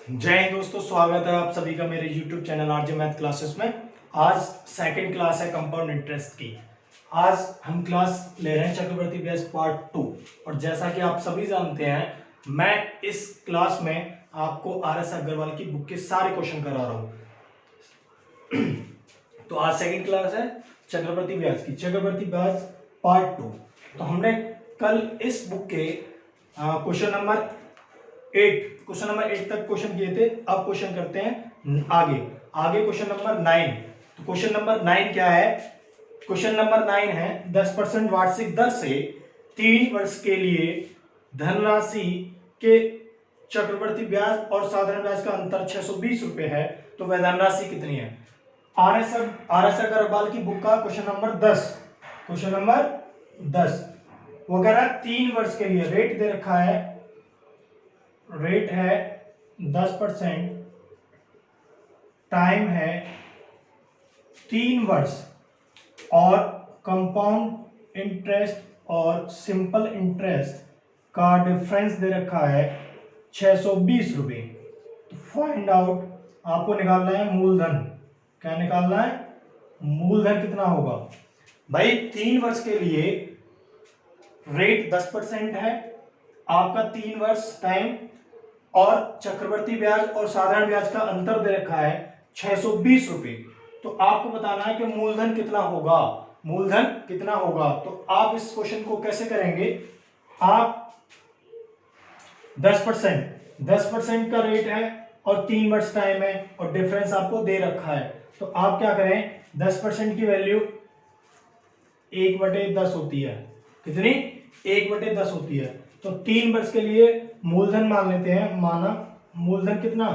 जय हिंद दोस्तों, स्वागत है आप सभी का मेरे YouTube channel RJ math classes में। आज सेकंड क्लास है कंपाउंड इंटरेस्ट की। आज हम क्लास ले रहे हैं चक्रवर्ती ब्याज पार्ट 2। और जैसा कि आप सभी जानते हैं, मैं इस क्लास में आपको RS अग्रवाल की बुक के सारे क्वेश्चन करा रहा हूँ। तो आज सेकंड क्लास है चक्रवर्ती ब्याज पार्ट 2। तो हमने कल इस बुक के क्वेश्चन नंबर 8 तक क्वेश्चन किए थे। अब क्वेश्चन करते हैं आगे क्वेश्चन नंबर 9। तो क्वेश्चन नंबर 9 क्या है? क्वेश्चन नंबर 9 है 10% वार्षिक दर से 3 वर्ष के लिए धनराशि के चक्रवर्ती ब्याज और साधारण ब्याज का अंतर 620 रुपए है, तो वह धनराशि कितनी है? RS अग्रवाल की बुक का क्वेश्चन नंबर 10 वो कह रहा है 3 वर्ष के लिए रेट दे रखा है, रेट है 10%, टाइम है 3 वर्ष और कंपाउंड इंटरेस्ट और सिंपल इंटरेस्ट का डिफरेंस दे रखा है 620 रुपए। तो फाइंड आउट, आपको निकालना है मूलधन। क्या निकालना है? मूलधन कितना होगा भाई? 3 वर्ष के लिए रेट 10% है, आपका 3 वर्ष टाइम और चक्रवर्ती ब्याज और साधारण ब्याज का अंतर दे रखा है 620 रुपए। तो आपको बताना है कि मूलधन कितना होगा। तो आप इस क्वेश्चन को कैसे करेंगे? आप 10% का रेट है और 3 वर्ष टाइम है और डिफरेंस आपको दे रखा है। तो आप क्या करें? 10% की वैल्यू 1/10 होती है। कितनी? 1/10 होती है। तो 3 वर्ष के लिए मूलधन मान लेते हैं। माना मूलधन कितना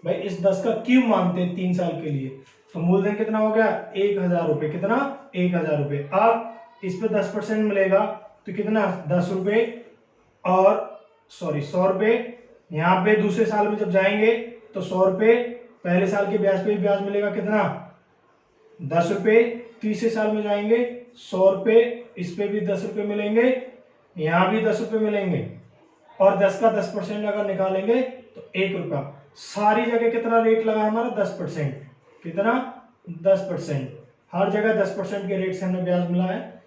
भाई? इस 10 का क्यूब मानते हैं 3 साल के लिए। तो मूलधन कितना हो गया? 1000 रुपए। कितना? 1000 रुपए। अब इस पे 10% मिलेगा तो कितना? 10 रुपए और 100 रुपए। यहाँ पे दूसरे साल में जब जाएंगे तो 100 रुपए, पहले साल के ब्याज पे ब्याज मिलेगा कितना? 10 रुपए। तीसरे साल में जाएंगे 100 रुपए, इस पे भी 10 रुपए मिलेंगे, यहाँ भी 10 रुपए मिलेंगे और 10 का 10% अगर निकालेंगे तो 1 रुपया। सारी जगह कितना रेट लगा हमारा? 10%। कितना? 10%। हर जगह 10% के रेट से हमें ब्याज मिला है।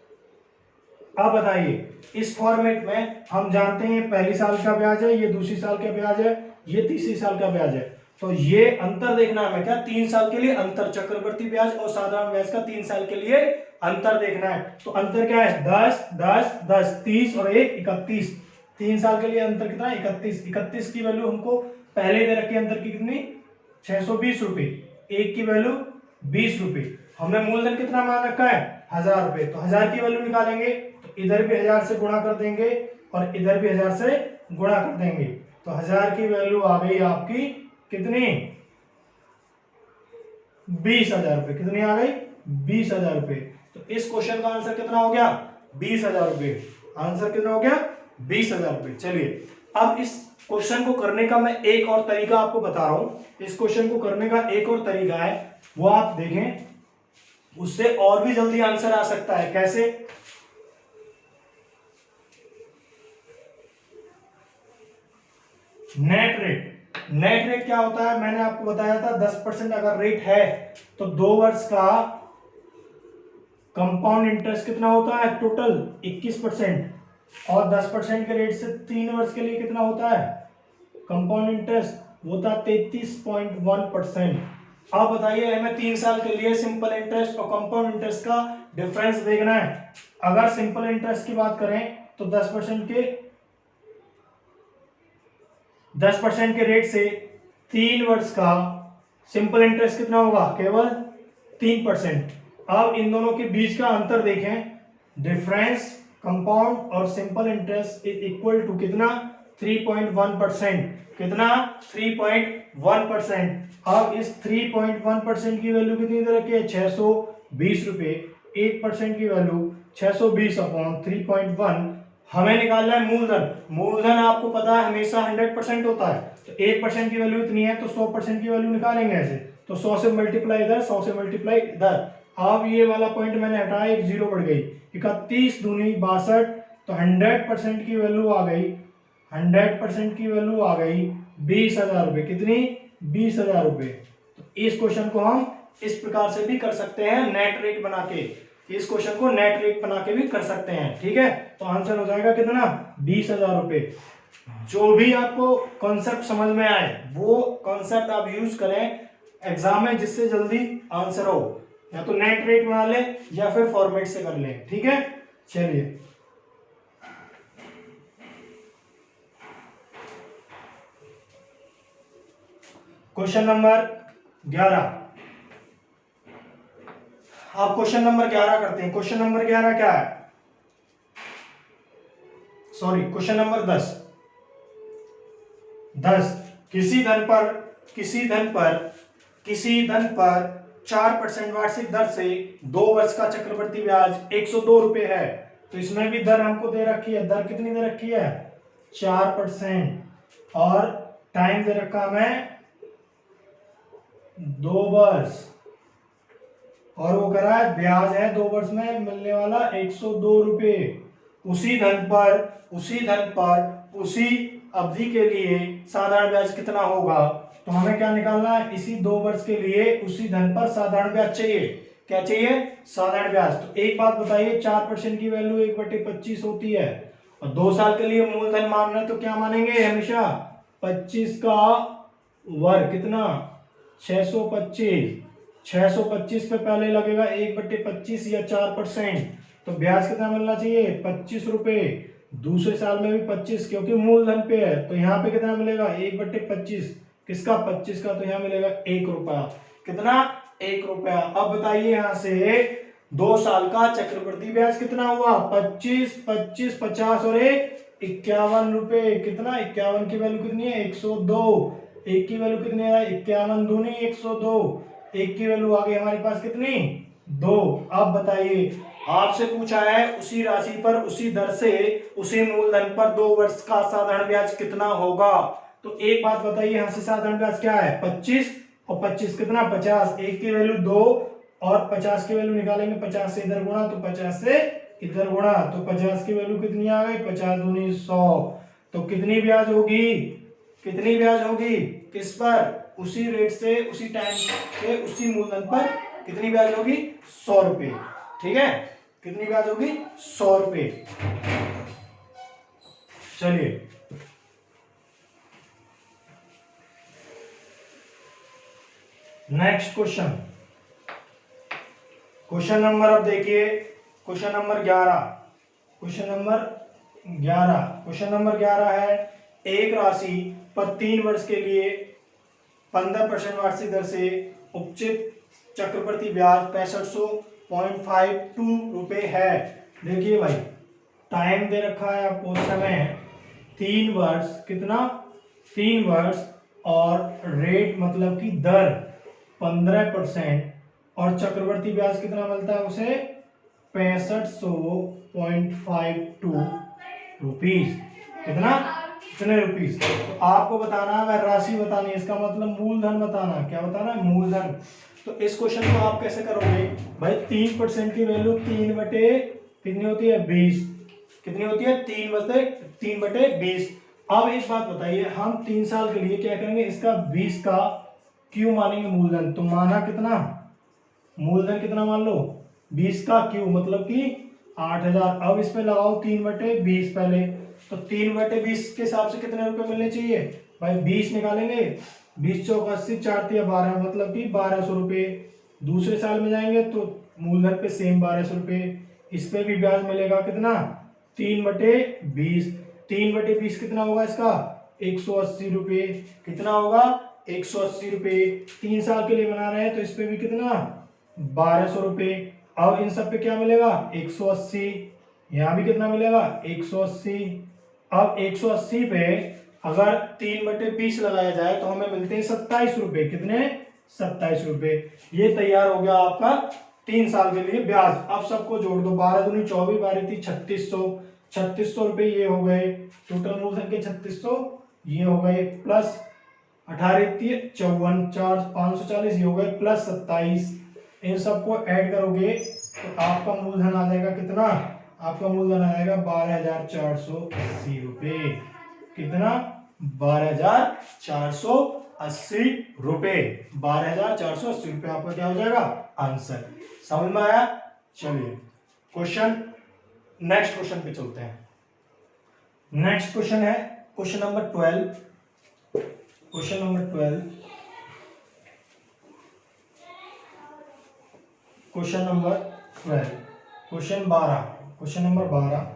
अब बताइए, इस फॉर्मेट में हम जानते हैं पहली साल का ब्याज है, ये दूसरी साल का ब्याज है, ये तीसरी साल का ब्याज है। तो ये अंतर देखना है हमें। क्या? 3 साल के लिए अंतर, चक्रवर्ती ब्याज और साधारण ब्याज का 3 साल के लिए अंतर देखना है। तो अंतर क्या है? 10 10 10 30 और 1 31। 3 साल के लिए अंतर कितना? 31 की वैल्यू हमको पहले दे रखी है अंतर की कितनी? 620 रुपए। 1 की वैल्यू 20 रुपए। हमने मूलधन कितना मान रखा है? 1000 रुपए। तो 1000 की वैल्यू निकालेंगे तो इधर भी 1000 से गुणा कर देंगे और इधर भी 1000 से गुणा कर देंगे। तो 1000 की वैल्यू आ गई आपकी कितनी? 20,000 रुपए। कितनी आ गई? 20,000 रुपए। तो इस क्वेश्चन का आंसर कितना हो गया? 20,000 रुपए। आंसर कितना हो गया? 20,000 रुपए। चलिए, अब इस क्वेश्चन को करने का मैं एक और तरीका आपको बता रहा हूं। इस क्वेश्चन को करने का एक और तरीका है, वो आप देखें, उससे और भी जल्दी आंसर आ सकता है। कैसे? नेट रेट क्या होता है? मैंने आपको बताया था 10% अगर रेट है तो 2 वर्ष का कंपाउंड इंटरेस्ट कितना होता है? टोटल 21%। और 10% के रेट से 3 वर्ष के लिए कितना होता है कंपाउंड इंटरेस्ट? होता है 33.1%। अब बताइए, हमें 3 साल के लिए सिंपल इंटरेस्ट और कंपाउंड इंटरेस्ट का डिफरेंस देखना है। अगर सिंपल इंटरेस्ट की बात करें तो 10% के रेट से 3 वर्ष का सिंपल इंटरेस्ट कितना होगा? केवल 3%। अब इन दोनों के बीच का अंतर देखें। डिफरेंस कंपाउंड और simple interest is equal to कितना? 3.1%। कितना? 3.1%। अब इस 3.1% की वैल्यू कितनी दे रखी है? 620 रुपए। 1% की वैल्यू 620 अपॉन 3.1। हमें निकालना है मूलधन आपको पता है हमेशा 100% होता है। तो 1% की वैल्यू इतनी है तो 100% की वैल्यू निकालेंगे ऐसे। तो 100 से मल्टीप्लाई इधर, 100 से मल्टीप्लाई इधर। अब ये वाला पॉइंट मैंने हटाया, एक जीरो बढ़ गई। 31 दूनी 62। तो 100% की वैल्यू आ गई 100% की वैल्यू आ गई 20,000 रुपये। कितनी? 20,000 रुपये। तो इस क्वेश्चन को हम इस प्रकार से भी कर सकते हैं, नेट रेट बना के। इस क्वेश्चन को नेट रेट बना के भी कर सकते हैं, ठीक है। तो आंसर हो जाएगा कितना? 20,000 रुपये। जो भी आपको कॉन्सेप्ट समझ में आए वो कॉन्सेप्ट आप यूज करें एग्जाम में, जिससे जल्दी आंसर हो। या तो नेट रेट बना ले या फिर फॉर्मेट से कर ले, ठीक है। चलिए क्वेश्चन नंबर 11। आप क्वेश्चन नंबर 11 करते हैं। क्वेश्चन नंबर 11 क्या है? Sorry, question number 10। किसी धन पर 4% वार्षिक दर से 2 वर्ष का चक्रवृद्धि ब्याज 102 रुपए है। तो इसमें भी दर हमको दे रखी है। दर कितनी दे रखी है? 4%। और टाइम दे रखा हमें 2 वर्ष। और वो कह रहा है ब्याज है 2 वर्ष में मिलने वाला 102 रुपए। उसी धन पर उसी अवधि के लिए साधारण ब्याज कितना होगा? तो हमें क्या निकालना है? इसी 2 वर्ष के लिए उसी धन पर साधारण ब्याज चाहिए। क्या चाहिए? साधारण ब्याज। तो एक बात बताइए, 4% की वैल्यू 1/25 होती है और 2 साल के लिए मूलधन मान रहे हैं तो क्या मानेंगे? हमेशा 25 का वर्ग। कितना? 625। 625 पे पहले लगेगा 1/25 या 4%। तो ब्याज कितना मिलना चाहिए? 25 रुपए। दूसरे साल में भी 25, क्योंकि मूलधन पे है। तो यहाँ पे कितना मिलेगा? 1/25। किसका? 25 का। तो यहाँ मिलेगा 1 रुपया। कितना? 1 रुपया। अब बताइए यहाँ से 2 साल का चक्रवृद्धि ब्याज कितना हुआ? 25, 25, 50 और 1 51 रुपए। कितना? 51 की वैल्यू कितनी है? 102। 1 की वैल्यू कितनी है? 51 दूनी 102। 1 की वैल्यू आ गई हमारे पास कितनी? 2। अब बताइए, आपसे पूछा है उसी राशि पर उसी दर से उसी मूलधन पर 2 वर्ष का साधारण ब्याज कितना होगा। तो एक बात बताइए, यहाँ से साधारण ब्याज क्या है? 25 और 25 कितना? 50। 1 की वैल्यू 2 और 50 की वैल्यू निकालेंगे। 50 से इधर गुणा तो 50 से इधर गुणा, तो 50 की वैल्यू कितनी आ गई? 50 दूनी 100। तो कितनी ब्याज होगी? कितनी ब्याज होगी? किस पर? उसी रेट से उसी टाइम से उसी मूलधन पर कितनी ब्याज होगी? 100 रुपए। ठीक है, कितनी ब्याज होगी? 100 रुपए। चलिए नेक्स्ट क्वेश्चन। क्वेश्चन नंबर, अब देखिए क्वेश्चन नंबर 11। क्वेश्चन नंबर 11 है, एक राशि पर 3 वर्ष के लिए 15% वार्षिक दर से उपचित चक्रवृद्धि ब्याज 6552 रुपए है। देखिए भाई, टाइम दे रखा है आपको, समय 3 वर्ष। कितना? 3 वर्ष। और रेट मतलब कि दर 15% और चक्रवृद्धि ब्याज कितना मिलता है उसे? 6552 रुपीज। कितना? कितने रुपीज? तो आपको बताना है, वह राशि बतानी है, इसका मतलब मूलधन बताना है। क्या बताना है? मूलधन। तो इस क्वेश्चन को आप कैसे करोगे भाई? 3% की वैल्यू 3 बटे कितनी होती है? 20। कितनी होती है? 3 बटे 20। अब एक बात बताइए, हम 3 साल के लिए क्या करेंगे? इसका 20 का क्यों मानेंगे मूलधन। तो माना कितना? मूलधन कितना मान लो? 20 का क्यों, मतलब कि 8000। अब इसमें लगाओ 3 बटे 20 पहले। तो 3 बटे 20 के हिसाब से कितने रुपए मिलने चाहिए भाई? 20 निकालेंगे। 20 चौक 80, 4 तिया 12, मतलब कि 1200 रुपये। दूसरे साल में जाएंगे तो मूलधन पे सेम 1200 रुपये। इस पे भी ब्याज मिलेगा। कितना? 3 बटे 20। 3 बटे 20 कितना होगा इसका? 180 रुपये। कितना होगा? 180 रुपये। 3 साल के लिए बना रहे हैं तो इस पे भी कितना? 1200 रुपये। अब इन सब पे क्या मिलेगा? 180। यहाँ भी कितना मिलेगा? 180। अब 180 पे अगर 3 बटे 20 लगाया जाए तो हमें मिलते हैं 27 रुपये। कितने? 27 रुपये। ये तैयार हो गया आपका 3 साल के लिए ब्याज। अब सबको जोड़ दो, 12 दूनी 24, 12 थी 3600। 3600 रुपये ये हो गए टोटल मूलधन के। 3600 ये हो गए, प्लस 18 54, 4 540 ये हो गए, प्लस 27। इन सबको ऐड करोगे तो आपका मूलधन आ जाएगा कितना? आपका मूलधन आ जाएगा 12,480 रुपये। कितना? 12,480 रुपए। 12,480 रुपए आपका क्या हो जाएगा आंसर। समझ में आया। चलिए नेक्स्ट क्वेश्चन पे चलते हैं। नेक्स्ट क्वेश्चन है question number 12। Question number 12, question number 12, question 12, question number 12।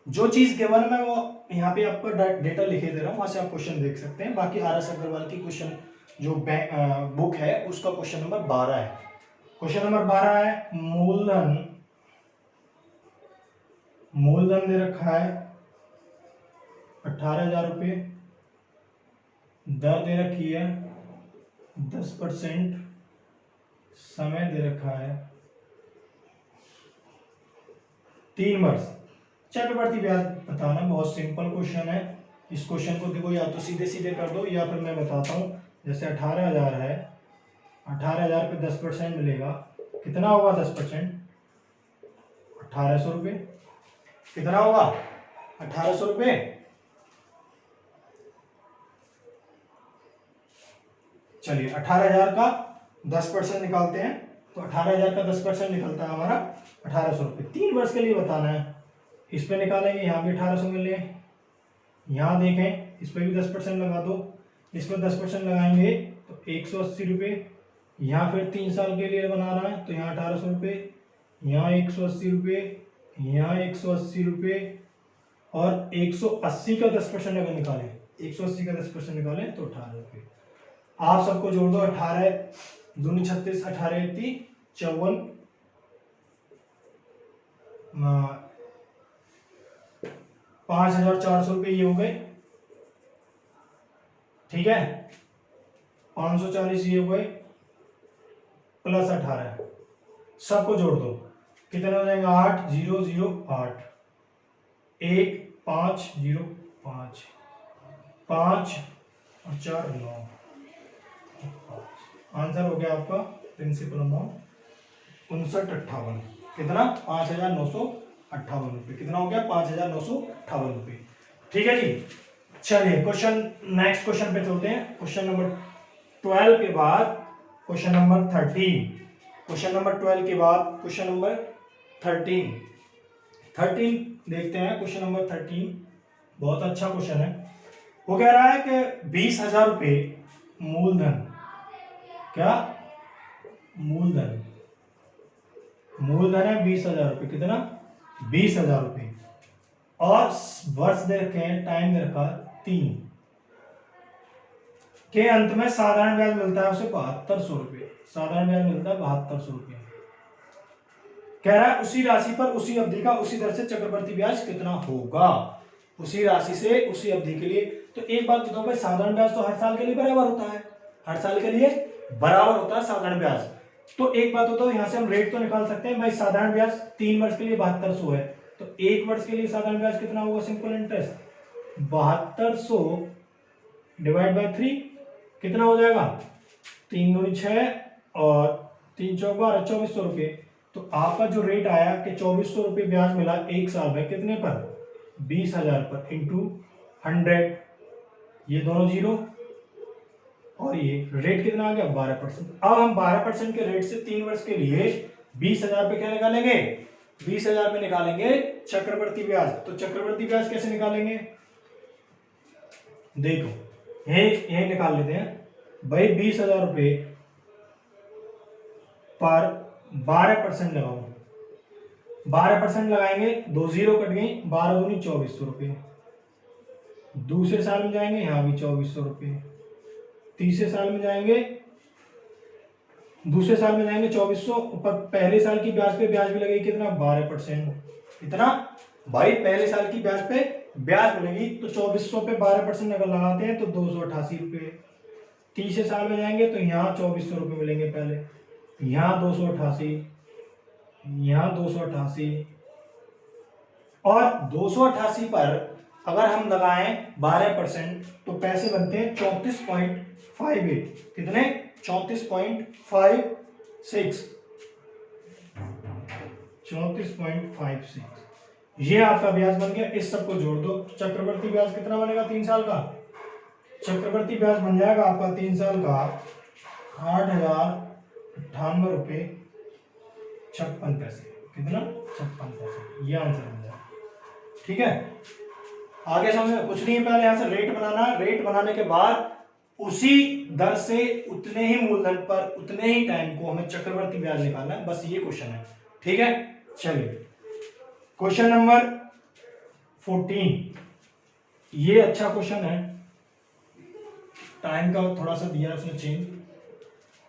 जो चीज गिवन है वो यहाँ पे आपको डेटा लिखे दे रहा हूँ, वहां से आप क्वेश्चन देख सकते हैं। बाकी आर एस अग्रवाल की क्वेश्चन जो बुक है उसका क्वेश्चन नंबर 12 है। क्वेश्चन नंबर 12 है मूलधन दे रखा है 18,000 रुपये, दर दे रखी है 10%, समय दे रखा है 3 वर्ष। चक्रवर्ती ब्याज बताना बहुत सिंपल क्वेश्चन है। इस क्वेश्चन को देखो या तो सीधे सीधे कर दो या फिर मैं बताता हूँ। जैसे 18,000 है, 18,000 पे 10% मिलेगा, कितना होगा 10%? 1,800 रुपये। कितना होगा 1,800 रुपये। चलिए 18,000 का 10% निकालते हैं, तो 18,000 का 10% निकलता है हमारा 1,800 रुपये। 3 वर्ष के लिए बताना है। इस पे निकालेंगे, यहाँ भी 1,800 मिले, यहाँ देखें इस पे भी 10% लगा दो, इस पर 10% लगाएंगे तो 180 रुपये। यहाँ फिर 3 साल के लिए बनाना है तो यहाँ 1,800 रुपये, यहाँ 180 रुपये, यहाँ 180 रुपये और 180 का 10% अगर निकालें, 180 का 10% निकालें तो 18 रुपये। आप सबको जोड़ दो, 18 दूनी 36, 18 54, 5,400 रुपये ये हो गए, ठीक है। 540 ये हो गए प्लस 18, सबको जोड़ दो, कितने हो जाएंगे 8,008, 1,505, 5 और 4 9। आंसर हो गया आपका प्रिंसिपल अमाउंट 5958। कितना 5,958 रुपये। कितना हो गया 5,958 रुपये। ठीक है जी। चलिए नेक्स्ट क्वेश्चन पे चलते हैं। क्वेश्चन नंबर 12 के बाद क्वेश्चन नंबर 13। क्वेश्चन नंबर 12 के बाद क्वेश्चन नंबर 13 देखते हैं। क्वेश्चन नंबर 13 बहुत अच्छा क्वेश्चन है। वो कह रहा है कि 20,000 रुपये मूलधन, क्या मूलधन है 20,000 रुपये। कितना 20,000 रुपये और वर्ष दे रखे हैं, टाइम दे रखा 3 के अंत में साधारण ब्याज मिलता है उसे 7,200 रुपये। साधारण ब्याज मिलता है 7,200 रुपये। कह रहा है उसी राशि पर उसी अवधि का उसी दर से चक्रवर्ती ब्याज कितना होगा। उसी राशि से उसी अवधि के लिए। तो एक बात बताओ भाई, साधारण ब्याज तो हर साल के लिए बराबर होता है, हर साल के लिए बराबर होता है साधारण ब्याज। तो एक बात होता है, यहां से हम रेट तो निकाल सकते हैं भाई। साधारण ब्याज 3 वर्ष के लिए 7,200 है, तो 1 वर्ष के लिए साधारण ब्याज कितना होगा? सिंपल इंटरेस्ट 7,200 डिवाइड बाय 3 कितना हो जाएगा? 3 दूनी 6 और 3 चौक 12, 2,400 रुपये। तो आपका जो रेट आया कि 2,400 रुपये ब्याज मिला 1 साल में, कितने पर? 20,000 पर इंटू 100, ये दोनों जीरो और ये रेट कितना आ गया 12%। अब हम 12% के रेट से 3 वर्ष के लिए 20,000 पे क्या निकालेंगे? 20,000 पे निकालेंगे चक्रवर्ती ब्याज। तो चक्रवर्ती ब्याज कैसे निकालेंगे? देखो यही निकाल लेते हैं भाई। 20,000 रुपये पर 12% लगाओ, 12% लगाएंगे, 2 जीरो कट गई, 12 दूनी 2,400 रुपये। दूसरे साल में जाएंगे, यहाँ भी 2,400 रुपये। तीसरे साल में जाएंगे, दूसरे साल में जाएंगे 2,400 ऊपर पहले साल की ब्याज पे ब्याज भी लगेगी, कितना 12%। कितना भाई? पहले साल की ब्याज पे ब्याज मिलेगी, तो 2,400 पे 12% अगर लगाते हैं तो 288 रुपये। तीसरे साल में जाएंगे तो यहाँ 2,400 रुपये मिलेंगे पहले, यहाँ 288, यहाँ 288 और 288 पर अगर हम लगाएं 12% तो पैसे बनते हैं 34.58। कितने? 34.56, 34.56। ये आपका ब्याज बन गया। इस सबको जोड़ दो, चक्रवर्ती ब्याज कितना बनेगा 3 साल का? चक्रवर्ती ब्याज बन जाएगा आपका 3 साल का 8,098 रुपये 56 पैसे। कितना? 56 पैसे। ये आंसर बन जाएगा। ठीक है, आगे समझ में कुछ नहीं है। पहले यहां से रेट बनाना, रेट बनाने के बाद उसी दर से उतने ही मूलधन पर उतने ही टाइम को हमें चक्रवर्ती ब्याज निकालना है। बस ये क्वेश्चन है। ठीक है, चलिए क्वेश्चन नंबर 14। ये अच्छा क्वेश्चन है, टाइम का थोड़ा सा दिया उसने चेंज।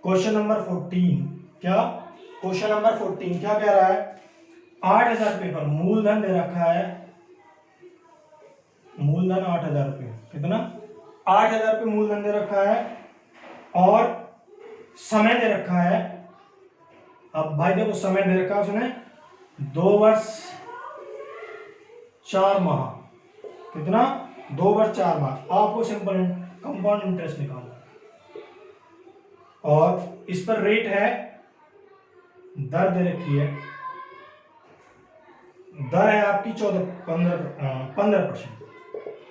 क्वेश्चन नंबर 14 क्या? क्वेश्चन नंबर 14 क्या कह रहा है? 8,000 रुपये पर मूलधन दे रखा है, मूलधन 8,000 रुपये। कितना? 8,000 रुपये मूलधन दे रखा है और समय दे रखा है। अब भाई देखो समय दे रखा है उसने 2 वर्ष 4 माह। कितना? 2 वर्ष 4 माह। आपको सिंपल कंपाउंड इंटरेस्ट निकालना और इस पर रेट है, दर दे रखी है, दर है आपकी 15%।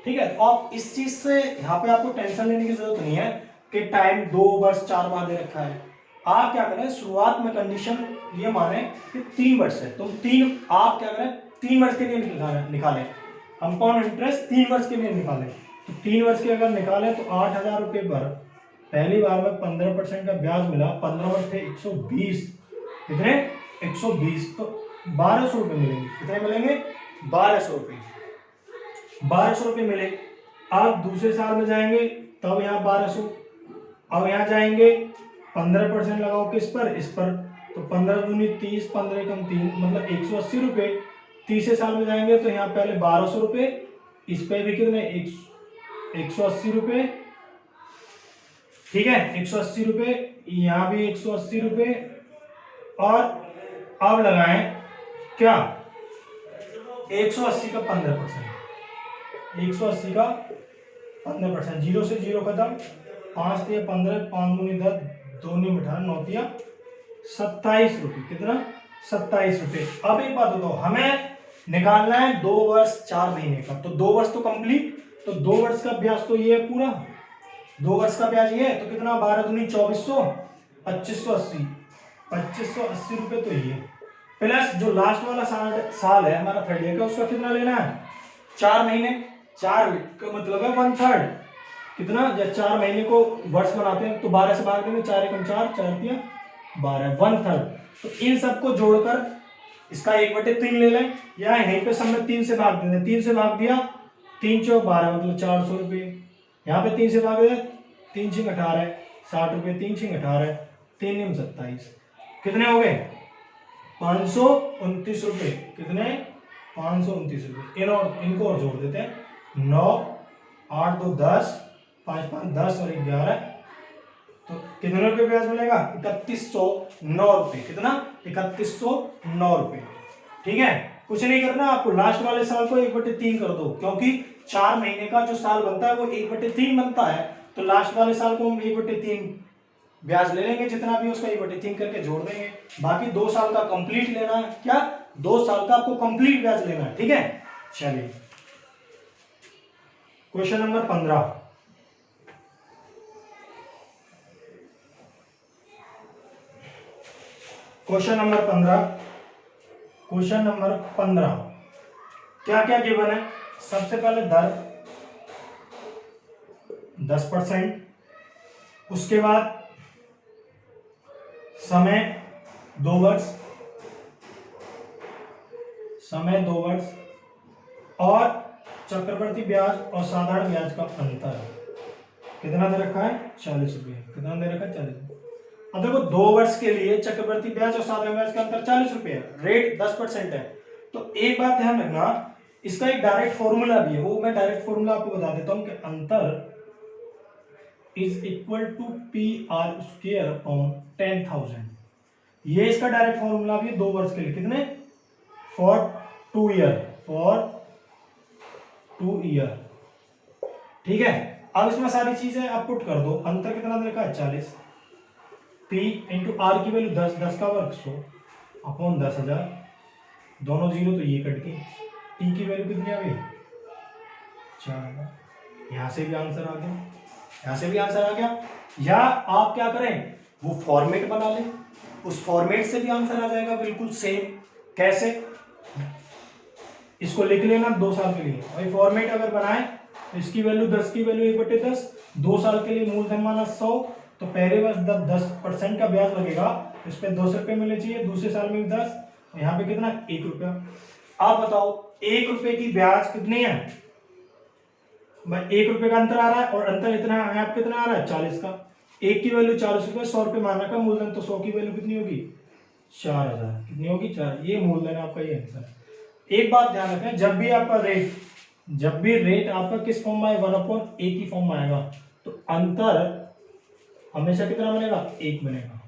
ठीक है, तो आप इस चीज से यहाँ पे आपको टेंशन लेने की जरूरत नहीं है कि टाइम 2 वर्ष 4 माह दे रखा है। आप क्या करें, शुरुआत में कंडीशन ये माने कि 3 वर्ष है, तो आप क्या करें 3 वर्ष के लिए निकालें कंपाउंड इंटरेस्ट, 3 वर्ष के लिए निकालें। तो 3 वर्ष के अगर निकाले तो 8,000 रुपये पर पहली बार में 15% का ब्याज मिला। 15 वर्ष थे 120, कितने? 120, तो 1,200 रुपये मिलेंगे। कितने मिलेंगे? 1,200 रुपये। 1,200 रुपये मिले। अब दूसरे साल में जाएंगे तब यहाँ 1,200। अब यहाँ जाएंगे 15% लगाओ किस पर? इस पर। तो 15 दूनी 30, 15 एकम 3, मतलब 180 रुपये। तीसरे साल में जाएंगे तो यहाँ पहले 1,200 रुपये, इस पे भी कितने? 180 रुपये। ठीक है, 180 रुपये, यहाँ भी 180 रुपये। और अब लगाएं क्या? 180 का 15%, 180 का 15%, 0 से 0 खत्म। 5 दिया 15, 5 दूनी 10, 2 नी 18, 9 दिया 27 रुपये। कितना? 27 रुपये। अब एक बात बताओ, हमें निकालना है 2 वर्ष 4 महीने का, तो 2 वर्ष तो कंप्लीट, तो 2 वर्ष का ब्याज तो ये है पूरा, 2 वर्ष का ब्याज ये है। तो कितना? 12 दूनी 2400, 2580, 2580 रुपये तो ये प्लस जो लास्ट वाला साल है हमारा थर्ड ईयर का, उसका कितना लेना है? 4 महीने। 4 का मतलब है 1/3। कितना? जब 4 महीने को वर्ष बनाते हैं तो 12 से भाग देंगे, 4 एकम 4, 4 दिया 12, 1/3। तो इन सबको जोड़कर इसका 1/3 ले लें, या यहीं पे सब में 3 से भाग देंगे। 3 से भाग दिया, 3 चौक 12, मतलब 400 रुपये। यहाँ पे 3 से भाग दिया, 3 छिंग 18, 60 रुपये। 3 छिंग 18, 3 निम 27, कितने हो गए? 529 रुपये। कितने? 529 रुपये। इनको और जोड़ देते हैं, 9, 8 2 10, 5 5 10 और 11, तो कितने रुपये ब्याज मिलेगा? 3,109 रुपये। कितना? 3,109 रुपये। ठीक है, कुछ नहीं करना आपको, लास्ट वाले साल को 1/3 कर दो, क्योंकि 4 महीने का जो साल बनता है वो 1/3 बनता है। तो लास्ट वाले साल को हम 1/3 ब्याज ले लेंगे, जितना भी उसका 1/3 करके जोड़ देंगे। बाकी 2 साल का कंप्लीट लेना है। क्या? 2 साल का आपको कंप्लीट ब्याज लेना है। ठीक है, चलिए question number 15। Question number 15, question number 15 क्या क्या गिवन है? सबसे पहले दर 10%, उसके बाद समय 2 वर्ष, समय 2 वर्ष, और चक्रवर्ती ब्याज और साधारण ब्याज का अंतर कितना दे रखा है? 40 रुपये। कितना दे रखा है? 40 रुपये। अब देखो 2 वर्ष के लिए चक्रवर्ती ब्याज और साधारण ब्याज का अंतर 40 रुपये है, रेट 10% है। तो एक बात ध्यान रखना, इसका एक डायरेक्ट फॉर्मूला भी है, वो मैं डायरेक्ट फॉर्मूला आपको बता देता हूं कि अंतर is equal to PR² upon 10,000। ये इसका डायरेक्ट फॉर्मूला भी है 2 वर्ष के लिए। कितने? For 2 year, for 2 year. ठीक है, अब इसमें सारी चीजें आप पुट कर दो। अंतर कितना दे रखा है? 40। P इंटू R की वैल्यू 10, 10 का वर्ग 100 अपॉन 10,000, दोनों जीरो तो ये कट गई। T की वैल्यू कितनी आ गई? 4,000। यहां से भी आंसर आ गया। यहां से भी आंसर आ गया। या आप क्या करें, वो फॉर्मेट बना लें, उस फॉर्मेट से भी आंसर आ जाएगा बिल्कुल सेम। कैसे, इसको लिख लेना 2 साल के लिए। भाई फॉर्मेट अगर बनाए तो इसकी वैल्यू 10 की वैल्यू 1/10, 2 साल के लिए मूलधन माना 100, तो पहले बस 10% का ब्याज लगेगा, इस पे 200 रुपये मिलने चाहिए, दूसरे साल में 10, यहाँ पे कितना 1 रुपया। आप बताओ 1 रुपए की ब्याज कितनी है भाई, 1 रुपए का अंतर आ रहा है और अंतर इतना है, आप कितना आ रहा है 40 का, एक की वैल्यू 40 रुपए, 100 रुपये माना का मूलधन, तो 100 की वैल्यू कितनी होगी 4000, कितनी होगी 4, ये मूलधन आपका, ये आंसर है। एक बात ध्यान रखें, जब भी रेट आपका किस फॉर्म में आए, 1/a की फॉर्म में आएगा, तो अंतर हमेशा कितना बनेगा 1 बनेगा,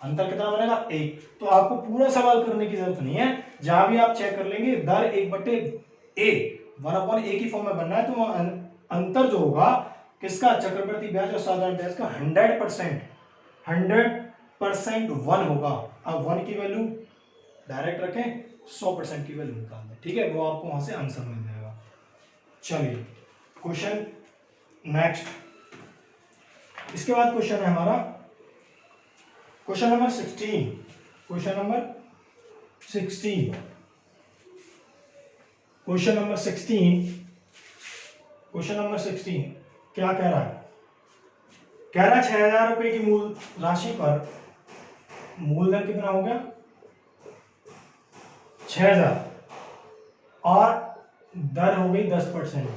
अंतर कितना बनेगा 1। तो आपको पूरा सवाल करने की जरूरत नहीं है, जहां भी आप चेक कर लेंगे दर 1/a 1/a की फॉर्म में बनना है, तो अंतर जो होगा किसका, चक्रवर्ती ब्याज और साधारण ब्याज का 100% 1 होगा। अब 1 की वैल्यू डायरेक्ट रखें, 100% की वैल्यू निकाल दें, ठीक है, वो आपको वहां से आंसर मिल जाएगा। चलिए क्वेश्चन नेक्स्ट, इसके बाद क्वेश्चन है हमारा क्वेश्चन नंबर 16। क्वेश्चन नंबर 16 क्या कह रहा है, कह रहा है 6000 रुपए की मूल राशि पर मूलधन कितना हो गया 6000 और दर हो गई 10%,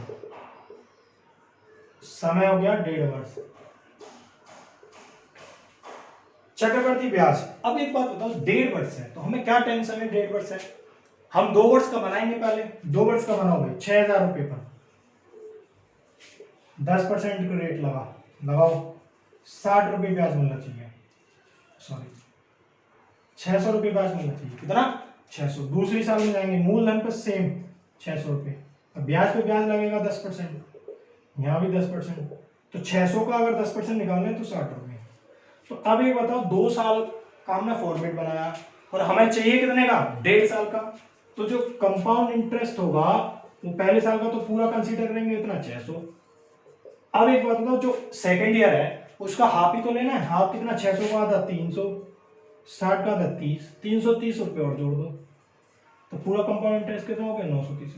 समय हो गया 1.5 वर्ष, चक्रवर्ती ब्याज। अब एक बात बताओ, 1.5 वर्ष है तो हमें क्या टेंशन है, 1.5 वर्ष है, हम 2 वर्ष का बनाएंगे, पहले 2 वर्ष का बनाओ भाई, 6000 रुपए पर 10% का रेट लगाओ, 60 रुपए ब्याज मिलना चाहिए, सॉरी 600 रुपये ब्याज मिलना चाहिए, कितना 600। दूसरी साल में जाएंगे, मूलधन पर सेम 600 रुपये, ब्याज पे ब्याज लगेगा 10%, यहाँ भी 10%, तो 600 का अगर 10% निकालें तो 60 रुपये। तो अब ये बताओ 2 साल का हमने फॉर्मेट बनाया और हमें चाहिए कितने का 1.5 साल का, तो जो कंपाउंड इंटरेस्ट होगा वो पहले साल का तो पूरा कंसीडर करेंगे, इतना 600। अब एक बात बताओ, जो सेकेंड ईयर है उसका हाफ ही तो लेना है, हाफ कितना 600 का आधा 300, 60 का आधा 30, 330 रुपये और जोड़ दो, तो पूरा कंपाउंड इंटरेस्ट कितना हो गया 930।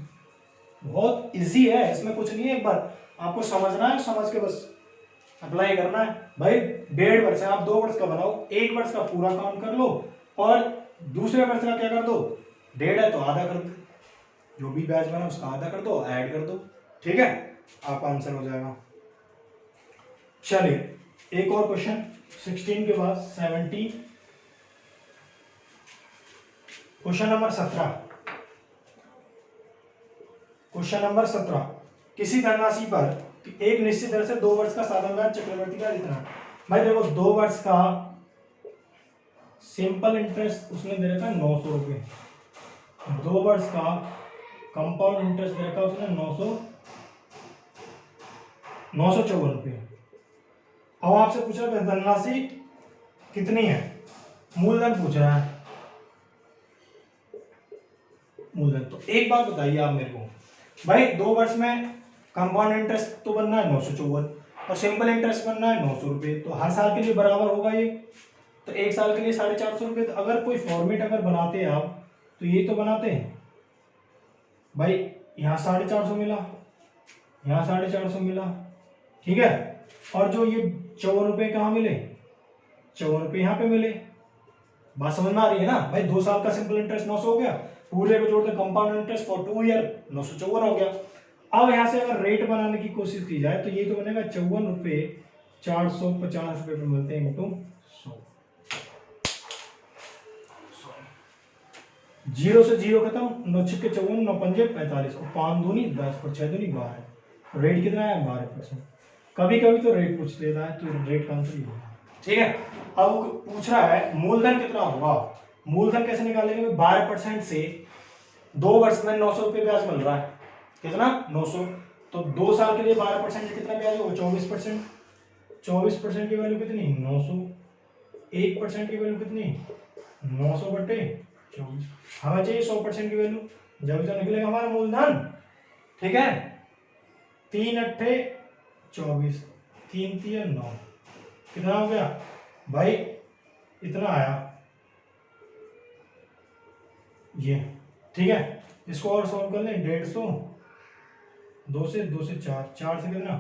बहुत इजी है, इसमें कुछ नहीं है, एक बार आपको समझना है, समझ के बस अप्लाई करना है। भाई 1.5 वर्ष है, आप 2 वर्ष का बनाओ, 1 वर्ष का पूरा काउंट कर लो और दूसरे वर्ष का क्या कर दो, 1.5 है तो आधा कर दो, जो भी ब्याज बना उसका आधा कर दो, ऐड कर दो, ठीक है, आपका आंसर हो जाएगा। चलिए एक और क्वेश्चन 16 के बाद 17, क्वेश्चन नंबर 17। क्वेश्चन नंबर 17, किसी धनराशि पर एक निश्चित दर से 2 वर्ष का साधारण ब्याज चक्रवर्ती ब्याज इतना। भाई देखो 2 वर्ष का सिंपल इंटरेस्ट उसने दे रखा 900 रुपये, 2 वर्ष का कंपाउंड इंटरेस्ट दे रखा उसने 954 रुपये। अब आपसे पूछ रहा है धनराशि कितनी है, मूलधन पूछ रहा है, मूलधन। तो एक बात बताइए आप मेरे को, भाई 2 वर्ष में कंपाउंड इंटरेस्ट तो बनना है 954 और सिंपल इंटरेस्ट बनना है 900 रुपये, तो हर साल के लिए बराबर होगा ये, तो एक साल के लिए 450 रुपये। तो अगर कोई फॉर्मेट अगर बनाते हैं आप तो ये तो बनाते हैं भाई, यहाँ 450 मिला, यहाँ 450 मिला, ठीक है, और जो ये 54 रुपये कहाँ मिले, 54 रुपये यहाँ पे मिले। बात समझ में आ रही है ना भाई, 2 साल का सिंपल इंटरेस्ट 900 हो गया, पूरे को जोड़ते कंपाउंड इंटरेस्ट फॉर 2 ईयर 954 हो गया। अब यहाँ से अगर रेट बनाने की कोशिश की जाए तो ये तो बनेगा 54 रुपये 450 रुपये पे मिलते हैं इंटू 100, 0 से 0 खत्म, 9 छक्के 54, 9 पंजे 45, और 5 दूनी 10 और 6 दूनी 12, रेट कितना है 12%। कभी कभी तो रेट पूछ लेता है, तो रेट का आंसर ये है, ठीक है। अब पूछ रहा है मूलधन कितना होगा, मूलधन कैसे निकालेंगे, 12% से 2 वर्ष में 900 रुपये ब्याज मिल रहा है, कितना 900, तो 2 साल के लिए 12% कितना ब्याज होगा 24%, 24% की वैल्यू कितनी 900, 1% की वैल्यू कितनी 900 बटे 24, हमें चाहिए 100% की वैल्यू, जब तो निकलेगा हमारा मूलधन, ठीक है, 3 अट्ठे 24, 3 3 9, कितना हो गया भाई, इतना आया ये, ठीक है। इसको और सॉल्व कर लें, 150, 2 से 4, 4 से कितना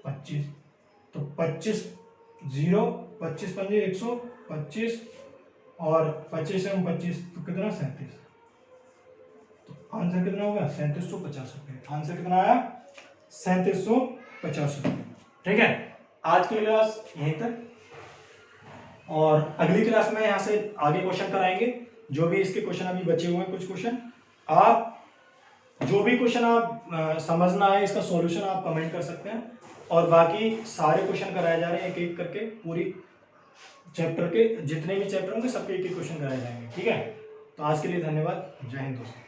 25, तो 25 0, 25 पंजे 125 और 25 से 25 तो कितना 37, तो आंसर कितना होगा 3750 रुपये। आंसर कितना आया 3750 रुपये, ठीक है। आज की क्लास यहीं तक, और अगली क्लास में यहाँ से आगे क्वेश्चन कराएंगे। जो भी इसके क्वेश्चन अभी बचे हुए हैं कुछ क्वेश्चन, आप जो भी क्वेश्चन आप समझना है इसका सॉल्यूशन आप कमेंट कर सकते हैं, और बाकी सारे क्वेश्चन कराए जा रहे हैं एक एक करके, पूरी चैप्टर के जितने भी चैप्टर होंगे सबके एक एक क्वेश्चन कराए जाएंगे, ठीक है। तो आज के लिए धन्यवाद, जय हिंद दोस्तों।